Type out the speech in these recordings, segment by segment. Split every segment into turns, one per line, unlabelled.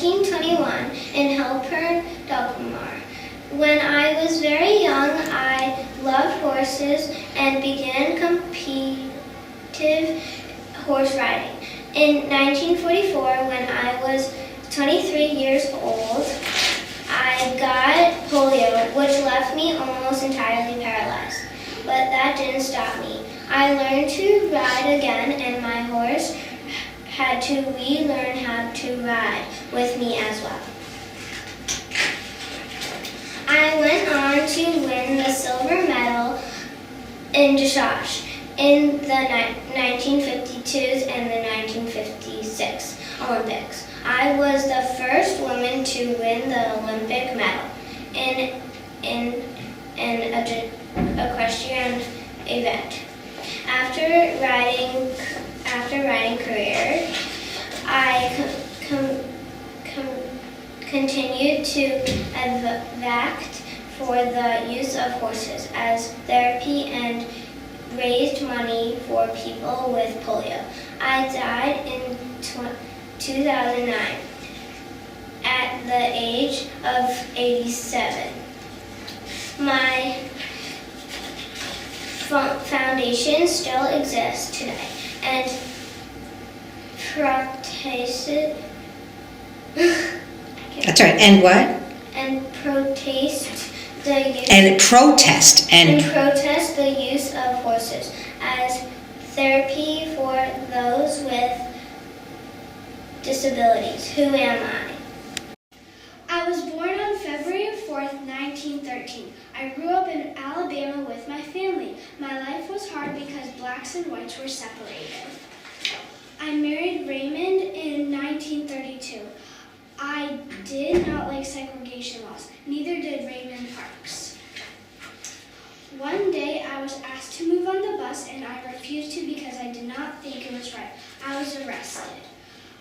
1921 in Helper, Dalkamar. When I was very young, I loved horses and began competitive horse riding. In 1944, when I was 23 years old, I got polio, which left me almost entirely paralyzed. But that didn't stop me. I learned to ride again, and my horse had to relearn how to ride with me as well. I went on to win the silver medal in dressage in the 1952 and the 1956 Olympics. I was the first woman to win the Olympic medal in an equestrian event. After riding career, I continued to advocate for the use of horses as therapy and raised money for people with polio. I died in 2009 at the age of 87. My foundation still exists today and protested.
That's right. And what?
And protest the use.
And protest
and protest the use of horses as therapy for those with disabilities. Who am I?
I was born on February 4th, 1913. I grew up in Alabama with my family. My life was hard because blacks and whites were separated. I married Raymond in 1932. I did not like segregation laws. Neither did Raymond Parks. One day I was asked to move on the bus and I refused to because I did not think it was right. I was arrested.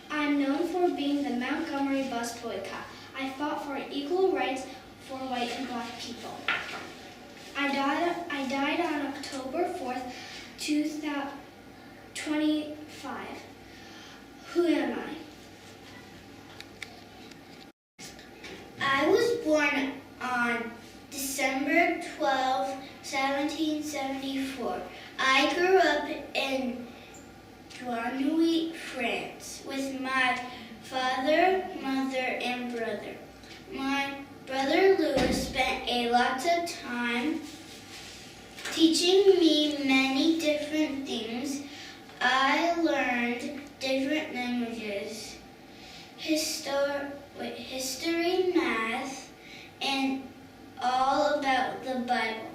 I'm known for being the Montgomery bus boycott. I fought for equal rights for white and black people. I died on October 4th, 2025. Who am I?
I was born on December 12, 1774. I grew up in Douai, France, with my father, mother, and brother. My brother Louis spent a lot of time teaching me many different things. I learned different languages, history, math, and all about the Bible.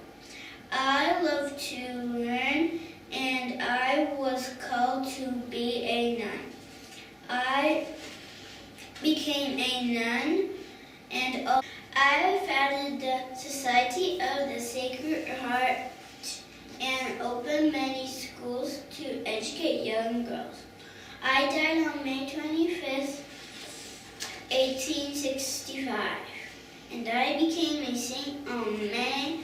I love to learn, and I was called to be a nun. I became a nun, and I founded the Society of the Sacred Heart and opened many schools to educate young girls. I died on May 25th, 1865, and I became a saint on May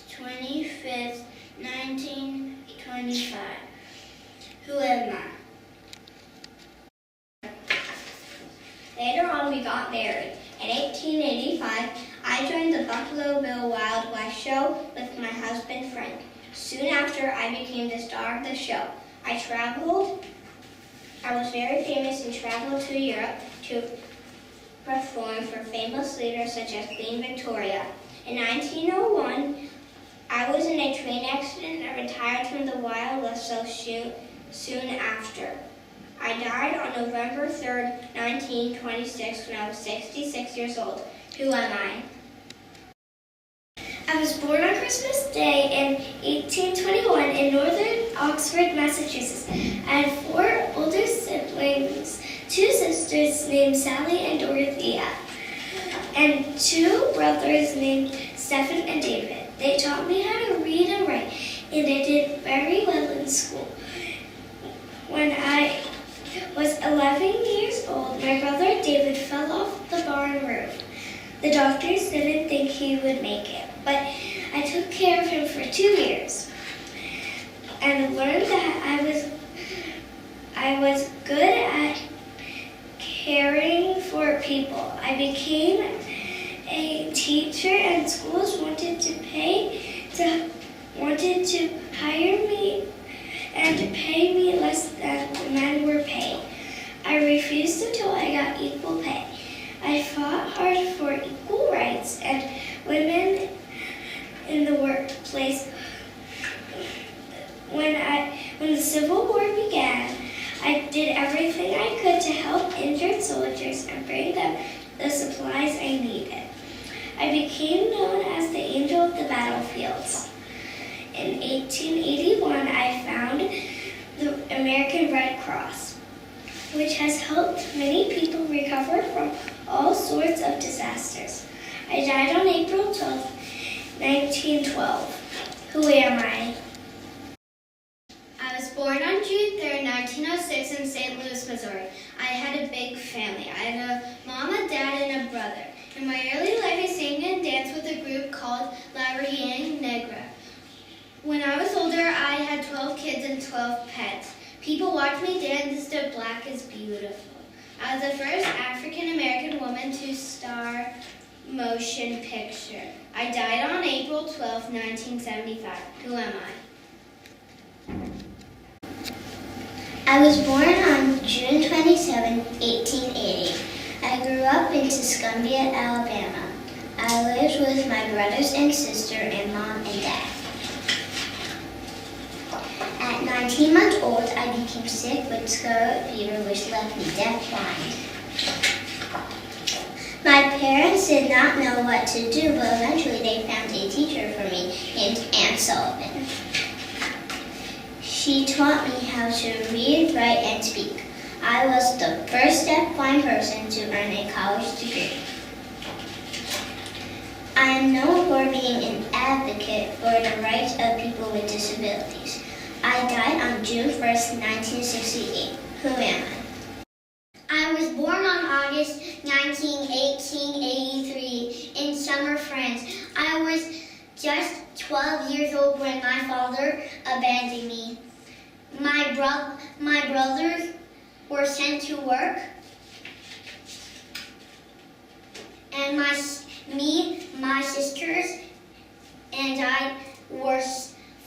25th, 1925. Who am I?
Later on, we got married. In 1885, I joined the Buffalo Bill Wild West show with my husband, Frank. Soon after, I became the star of the show. I was very famous and traveled to Europe to perform for famous leaders such as Queen Victoria. In 1901, I was in a train accident and retired from the Wild West show soon after. I died on November 3rd, 1926, when I was 66 years old. Who am I?
I was born on Christmas Day in 1821 in northern Oxford, Massachusetts. I had 4 older siblings, 2 sisters named Sally and Dorothea, and 2 brothers named Stephen and David. They taught me how to read and write, and I did very well in school. When I was 11 years old, my brother David fell off the barn roof. The doctors didn't think he would make it, but I took care of him for 2 years and learned that I was good at caring people. I became a teacher, and schools wanted to hire me and pay me less than the men were paid. I refused until I got equal pay. I fought hard for equal rights and women in the workplace. When the Civil War began, I did everything I could to help injured soldiers and bring them the supplies I needed. I became known as the Angel of the Battlefields. In 1881, I found the American Red Cross, which has helped many people recover from all sorts of disasters. I died on April 12, 1912. Who am I?
I was born on June 3rd, 1906 in St. Louis, Missouri. I had a big family. I had a mom, a dad, and a brother. In my early life, I sang and danced with a group called La Riviera Negra. When I was older, I had 12 kids and 12 pets. People watched me dance to Black is Beautiful. I was the first African-American woman to star motion picture. I died on April 12, 1975. Who am I?
I was born on June 27, 1880. I grew up in Tuscumbia, Alabama. I lived with my brothers and sister and mom and dad. At 19 months old, I became sick with scarlet fever, which left me deafblind. My parents did not know what to do, but eventually they found a teacher for me named Aunt Sullivan. She taught me how to read, write, and speak. I was the first deafblind person to earn a college degree. I am known for being an advocate for the rights of people with disabilities. I died on June 1st, 1968. Who am I? I was born on August 19, 1883 in Summer, France. I was just 12 years old when my father abandoned me. My brothers were sent to work, and my sisters, and I were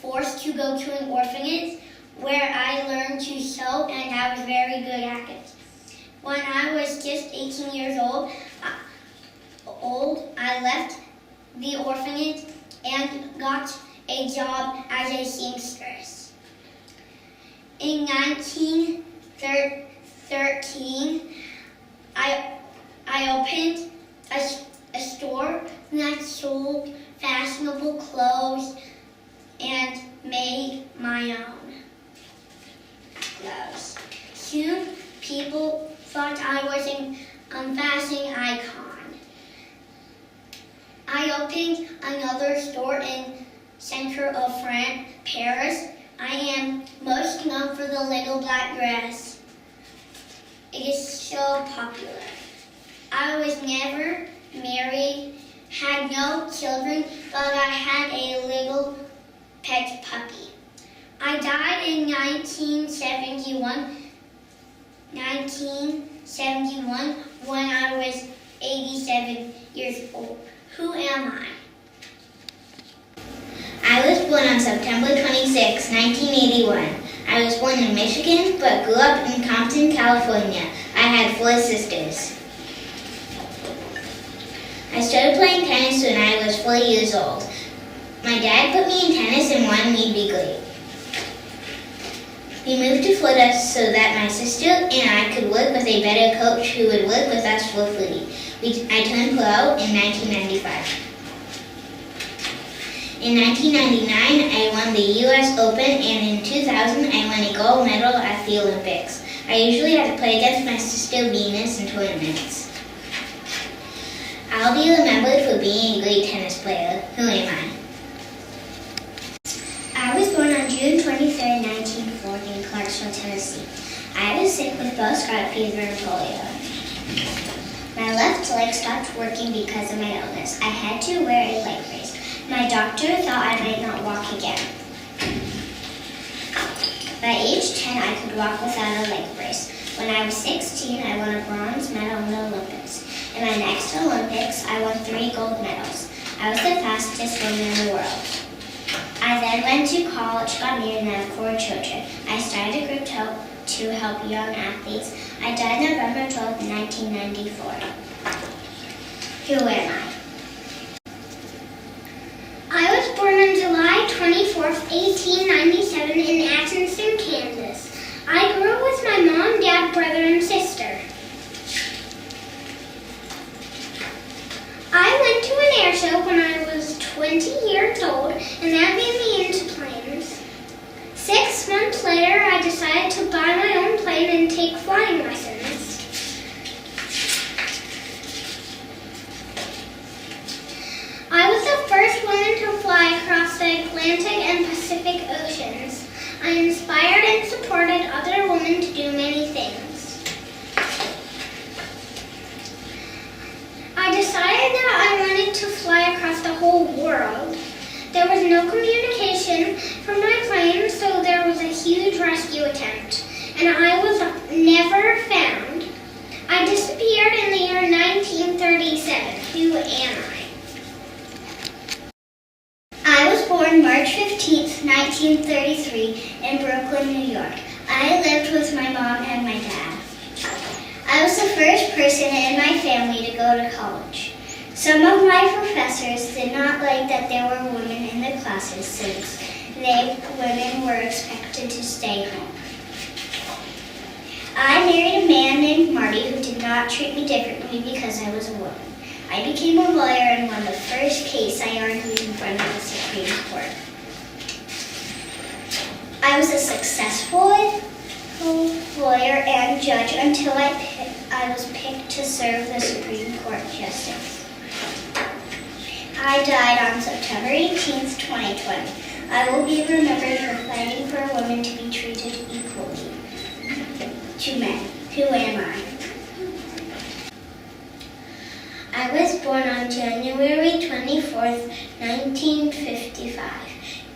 forced to go to an orphanage where I learned to sew, and I was very good at it. When I was just 18 years old, I left the orphanage and got a job as a seamstress. In 1913, I opened a store that sold fashionable clothes and made my own clothes. Soon, people thought I was a fashion icon. I opened another store in center of France, Paris. I am most known for the little black dress. It is so popular. I was never married, had no children, but I had a little pet puppy. I died in 1971 when I was 87 years old. Who am I? I was born on September 26, 1981. I was born in Michigan, but grew up in Compton, California. I had 4 sisters. I started playing tennis when I was 4 years old. My dad put me in tennis and wanted me to be great. We moved to Florida so that my sister and I could work with a better coach who would work with us for free. I turned pro in 1995. In 1999, I won the U.S. Open, and in 2000, I won a gold medal at the Olympics. I usually had to play against my sister Venus in tournaments. I'll be remembered for being a great tennis player. Who am I? I was born on June 23, 1940 in Clarksville, Tennessee. I was sick with both scarlet fever and polio. My left leg stopped working because of my illness. I had to wear a leg brace. My doctor thought I might not walk again. By age 10, I could walk without a leg brace. When I was 16, I won a bronze medal in the Olympics. In my next Olympics, I won 3 gold medals. I was the fastest woman in the world. I then went to college, got married, and had 4 children. I started a group to help young athletes. I died November 12, 1994. Who am I? I was born on July 24th, 1897 in Atchison, Kansas. I grew up with my mom, dad, brother, and sister. I went to an air show when I was 20 years old, and that made me into planes. 6 months later, I decided to buy my own plane and take flying lessons. I was the first woman to fly across the Atlantic and Pacific Oceans. I inspired and supported other women to do many things. I decided that I wanted to fly across the whole world. There was no communication from my plane, so there was a huge rescue attempt, and I was never found. I disappeared in the year 1937. Who am I? I was born March 15th, 1933 in Brooklyn, New York. I lived with my mom and my dad. I was the first person in my family to go to college. Some of my professors did not like that there were women in the classes since women were expected to stay home. I married a man named Marty who did not treat me differently because I was a woman. I became a lawyer and won the first case I argued in front of the Supreme Court. I was a successful lawyer and judge until I was picked to serve the Supreme Court justice. I died on September 18th, 2020. I will be remembered for fighting for women to be treated equally to men. Who am I? I was born on January 24th, 1955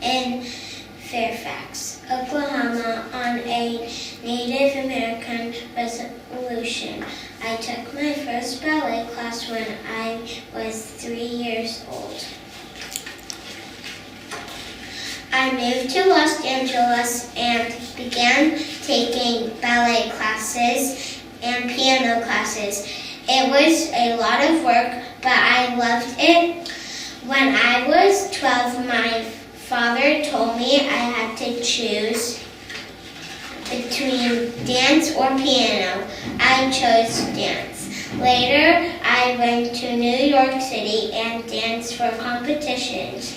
in Fairfax, Oklahoma on a Native American reservation. I took my first ballet class when I was 3 years old. I moved to Los Angeles and began taking ballet classes and piano classes. It was a lot of work, but I loved it. When I was 12, my father told me I had to choose between dance or piano. I chose dance. Later, I went to New York City and danced for competitions.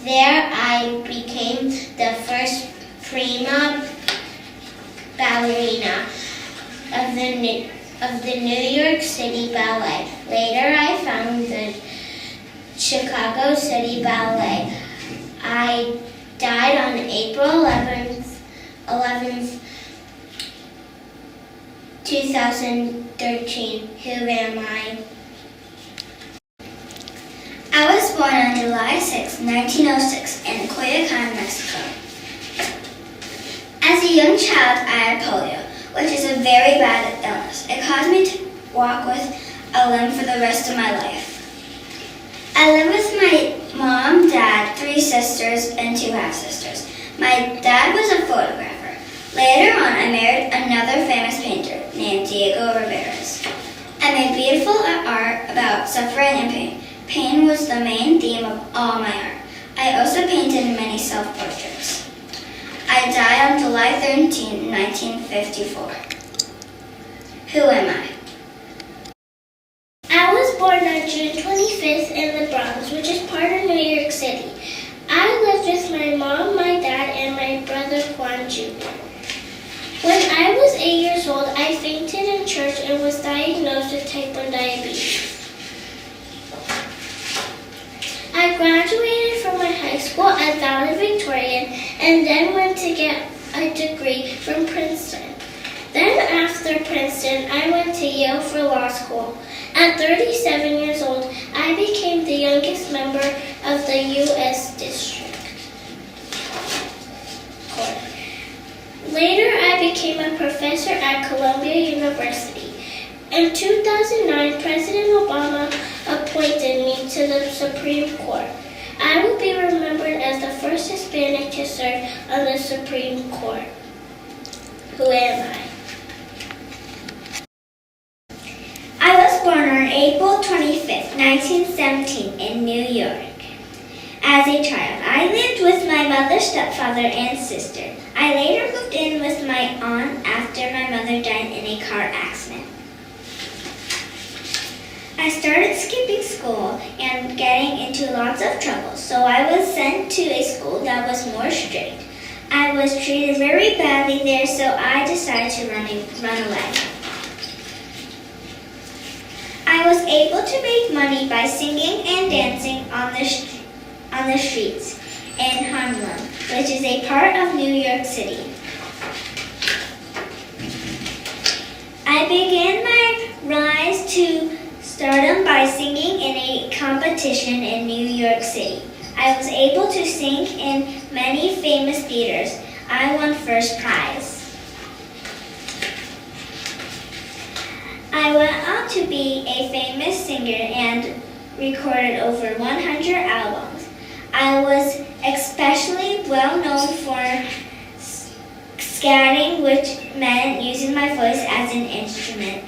There, I became the first prima ballerina of the New York City Ballet. Later, I found the Chicago City Ballet. I died on April 11th, 2013. Who am I? I was born on July 6, 1906 in Coyoacán, Mexico. As a young child, I had polio, which is a very bad illness. It caused me to walk with a limp for the rest of my life. I lived with my mom, dad, 3 sisters, and 2 half-sisters. My dad was a photographer. Later on, I married another famous painter named Diego Rivera. I made beautiful art about suffering and pain. Pain was the main theme of all my art. I also painted many self-portraits. I died on July 13, 1954. Who am I? I was born on June 25th in the Bronx, which is part of New York City. I lived with my mom, my dad, and my brother Juan Jr. When I was 8 years old, I fainted in church and was diagnosed with type 1 diabetes. I graduated from my high school at Valedictorian and then went to get a degree from Princeton. Then after Princeton, I went to Yale for law school. At 37 years old, I became the youngest member of the U.S. District Court. Later, I became a professor at Columbia University.
In 2009, President Obama appointed me to the Supreme Court. I will be remembered as the first Hispanic to serve on the Supreme Court. Who am I?
I was born on April 25th, 1917 in New York. As a child, I lived with my mother, stepfather, and sister. I later moved in with my aunt after my mother died in a car accident. I started skipping school and getting into lots of trouble, so I was sent to a school that was more strict. I was treated very badly there, so I decided to run away. I was able to make money by singing and dancing on the streets in Harlem, which is a part of New York City. I began my rise to stardom by singing in a competition in New York City. I was able to sing in many famous theaters. I won first prize. I went on to be a famous singer and recorded over 100 albums. I was especially well known for scouting, which meant using my voice as an instrument.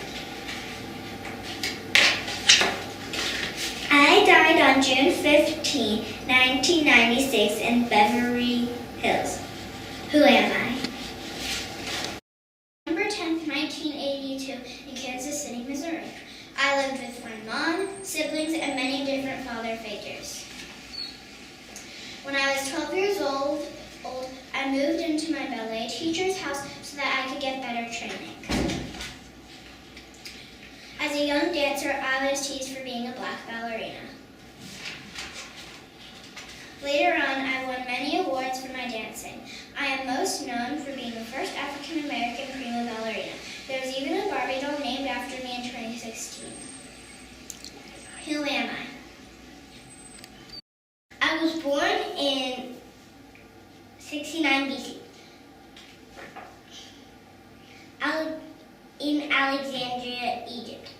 I died on June 15, 1996 in Beverly Hills. Who am I? November 10th, 1982 in Kansas City, Missouri. I lived with my mom, siblings, and many different father figures. When I was 12 years old, I moved into my ballet teacher's house so that I could get better training. As a young dancer, I was teased for being a black ballerina. Later on, I won many awards for my dancing. I am most known for being the first African American prima ballerina. There was even a Barbie doll named after me in 2016. Who am I? I was born in 69 BC. In Alexandria, Egypt.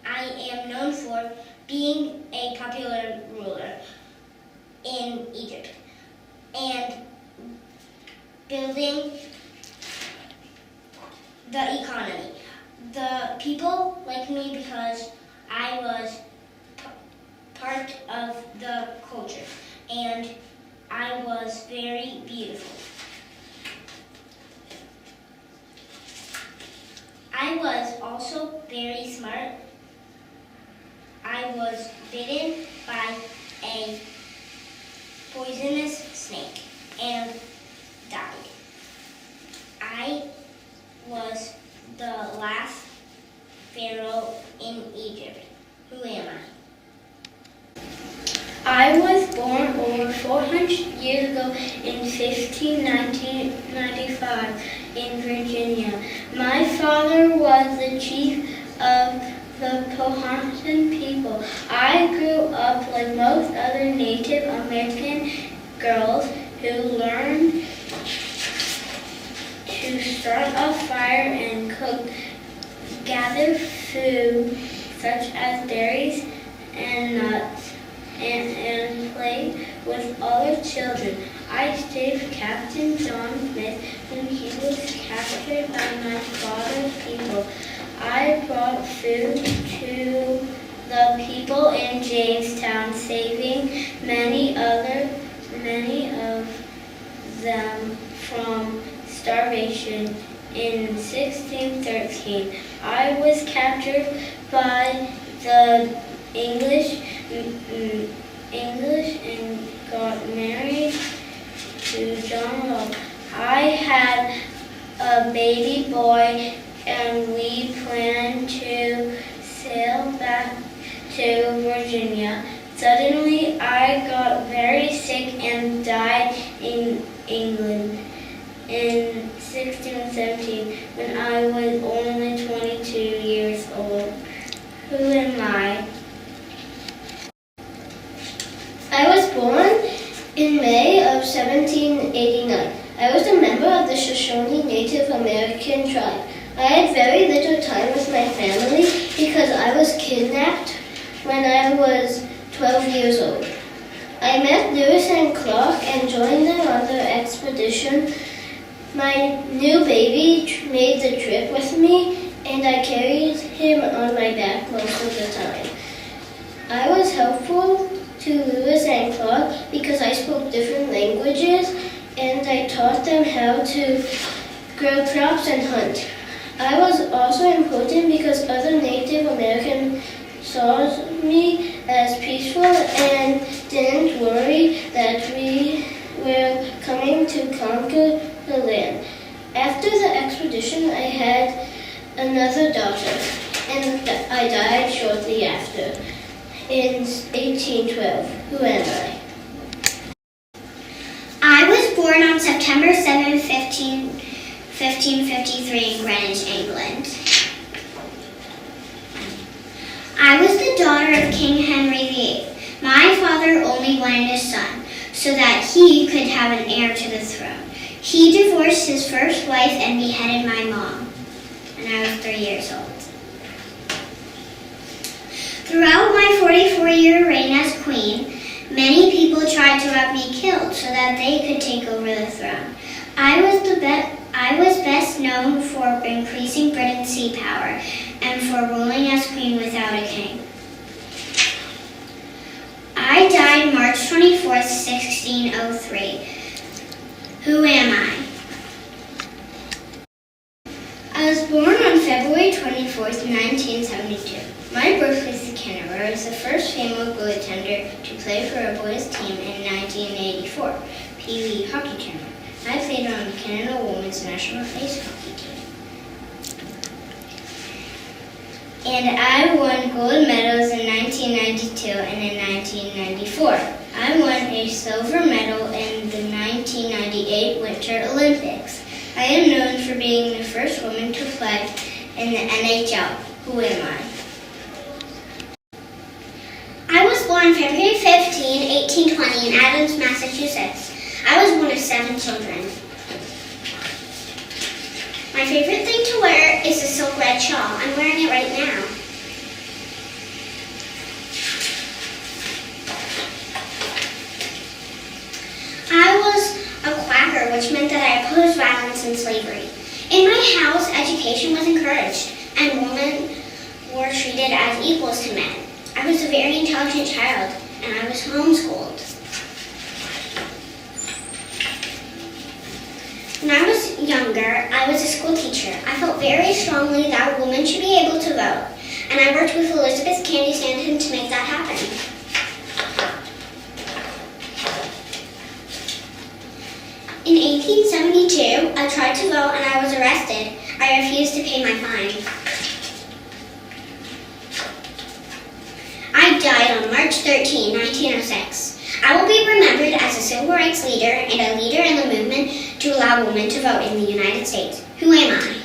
I am known for being a popular ruler in Egypt and building the economy. The people like me because I was part of the culture and I was very beautiful. I was also very smart. I was bitten by a poisonous snake and died. I was the last pharaoh in Egypt. Who am I?
I was born over 400 years ago in 1595 in Virginia. My father was the chief of the Powhatan people. I grew up like most other Native American girls who learned to start a fire and cook, gather food such as berries and nuts, and play with other children. I saved Captain John Smith when he was captured by my father's people. I brought food to the people in Jamestown, saving many of them from starvation. In 1613, I was captured by the English and got married to John Law. I had a baby boy and we planned to sail back to Virginia. Suddenly, I got very sick and died in England in 1617 when I was only 22 years old. Who am I?
I was born in May of 1789. I was a member of the Shoshone Native American tribe.
I had very little time with my family because I was kidnapped when I was 12 years old. I met Lewis and Clark and joined them on their expedition. My new baby made the trip with me, and I carried him on my back most of the time. I was helpful to Lewis and Clark because I spoke different languages, and I taught them how to grow crops and hunt. I was also important because other Native Americans saw me as peaceful and didn't worry that we were coming to conquer the land. After the expedition, I had another daughter, and I died shortly after, in 1812. Who am I?
I was born on September 7, 1553 in Greenwich, England. I was the daughter of King Henry VIII. My father only wanted a son so that he could have an heir to the throne. He divorced his first wife and beheaded my mom when I was 3 years old. Throughout my 44-year reign as queen, many people tried to have me killed so that they could take over the throne. I was best known for increasing Britain's sea power and for ruling as queen without a king. I died March 24th, 1603. Who am I?
I was born on February 24th, 1972. My birthplace is Canada. I was the first female goaltender to play for a boys team in 1984, Pee Wee Hockey Tournament. I played on the Canada Women's National Ice Hockey team. And I won gold medals in 1992 and in 1994. I won a silver medal in the 1998 Winter Olympics. I am known for being the first woman to play in the NHL. Who am I?
I was born February 15, 1820 in Adams, Massachusetts. I was one of 7 children. My favorite thing to wear is a silk red shawl. I'm wearing it right now. I was a Quaker, which meant that I opposed violence and slavery. In my house, education was encouraged, and women were treated as equals to men. I was a very intelligent child, and I was homeschooled. When I was younger, I was a school teacher. I felt very strongly that women should be able to vote, and I worked with Elizabeth Cady Stanton to make that happen. In 1872, I tried to vote and I was arrested. I refused to pay my fine. I died on March 13, 1906. I will be remembered as a civil rights leader and a leader in the movement to allow women to vote in the United States. Who am I?